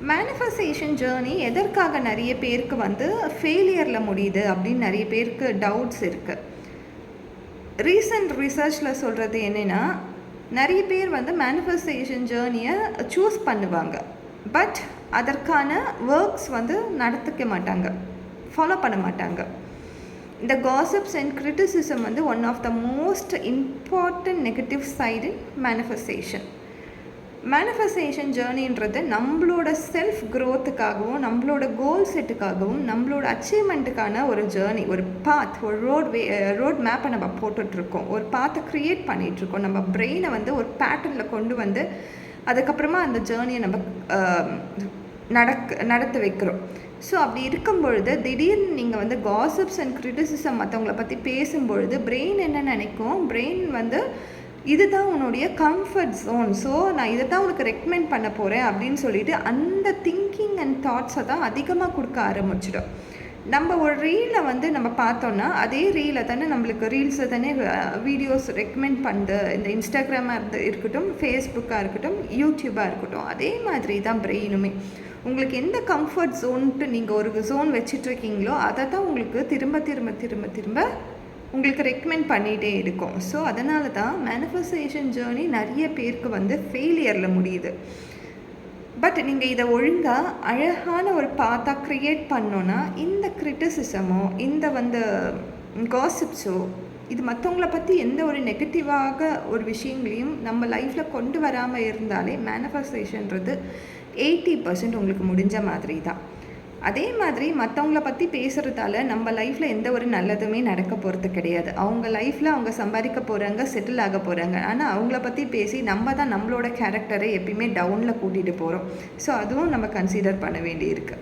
Manifestation journey எதற்காக நிறைய பேருக்கு வந்து ஃபெயிலியரில் முடியுது அப்படின்னு நிறைய பேருக்கு டவுட்ஸ் இருக்குது. ரீசன்ட் ரிசர்ச்சில் சொல்கிறது என்னென்னா, நிறைய பேர் வந்து மேனிஃபெஸ்டேஷன் ஜேர்னியை சூஸ் பண்ணுவாங்க, பட் அதற்கான ஒர்க்ஸ் வந்து நடத்திக்க மாட்டாங்க, ஃபாலோ பண்ண மாட்டாங்க. இந்த காசிப்ஸ் அண்ட் கிரிட்டிசிசம் வந்து one of the most important negative side in manifestation. Manifestation ஜேர்னின்றது நம்மளோட செல்ஃப் க்ரோத்துக்காகவும் நம்மளோட கோல் செட்டுக்காகவும் நம்மளோட அச்சீவ்மெண்ட்டுக்கான ஒரு ஜேர்னி, ஒரு பாத், ஒரு ரோட் மேப்பை நம்ம போட்டுட்ருக்கோம், ஒரு பாத்தை க்ரியேட் பண்ணிகிட்ருக்கோம். நம்ம பிரெயினை வந்து ஒரு பேட்டர்னில் கொண்டு வந்து அதுக்கப்புறமா அந்த ஜேர்னியை நம்ம நடத்த வைக்கிறோம். ஸோ அப்படி இருக்கும் பொழுது திடீர்னு நீங்கள் வந்து காசிப்ஸ் அண்ட் கிரிட்டிசிசம் மற்றவங்கள பற்றி பேசும்பொழுது பிரெயின் என்ன நினைக்கும், பிரெயின் வந்து இதுதான் உன்னுடைய கம்ஃபர்ட் ஜோன், ஸோ நான் இதை தான் உனக்கு ரெக்கமெண்ட் பண்ண போகிறேன் அப்படின்னு சொல்லிட்டு அந்த திங்கிங் அண்ட் தாட்ஸை தான் அதிகமாக கொடுக்க ஆரம்பிச்சிடும். நம்ம ஒரு ரீலில் வந்து நம்ம பார்த்தோன்னா அதே ரீலில் தானே நம்மளுக்கு ரீல்ஸை தானே வீடியோஸ் ரெக்கமெண்ட் பண்ணுது. இந்த இன்ஸ்டாகிராமாக இருக்கட்டும், ஃபேஸ்புக்காக இருக்கட்டும், யூடியூப்பாக இருக்கட்டும், அதே மாதிரி தான் பிரெயினுமே. உங்களுக்கு எந்த கம்ஃபர்ட் ஜோன்ட்டு நீங்கள் ஒரு ஜோன் வச்சிட்ருக்கீங்களோ அதை தான் உங்களுக்கு திரும்ப திரும்ப திரும்ப திரும்ப உங்களுக்கு ரெக்கமெண்ட் பண்ணிகிட்டே இருக்கும். ஸோ அதனால தான் மேனிஃபெஸ்டேஷன் ஜேர்னி நிறைய பேருக்கு வந்து ஃபெயிலியரில் முடியுது. பட் நீங்கள் இதை ஒழுங்காக அழகான ஒரு பாத்தாக க்ரியேட் பண்ணோன்னா இந்த கிரிட்டிசிசமோ இந்த வந்து காசிப்ஸோ இது மற்றவங்கள பற்றி எந்த ஒரு நெகட்டிவாக ஒரு விஷயங்களையும் நம்ம லைஃப்பில் கொண்டு வராமல் இருந்தாலே மேனிஃபெஸ்டேஷன்றது 80% உங்களுக்கு முடிஞ்ச மாதிரி தான். அதே மாதிரி மற்றவங்கள பற்றி பேசுகிறதால நம்ம லைஃப்பில் எந்த ஒரு நல்லதுமே நடக்க போகிறது கிடையாது. அவங்க லைஃப்பில் அவங்க சம்பாதிக்க போகிறாங்க, செட்டில் ஆக போகிறாங்க. ஆனால் அவங்கள பற்றி பேசி நம்ம தான் நம்மளோட கேரக்டரை எப்பயுமே டவுனில் கூட்டிகிட்டு போகிறோம். ஸோ அதுவும் நம்ம கன்சிடர் பண்ண வேண்டியிருக்கு.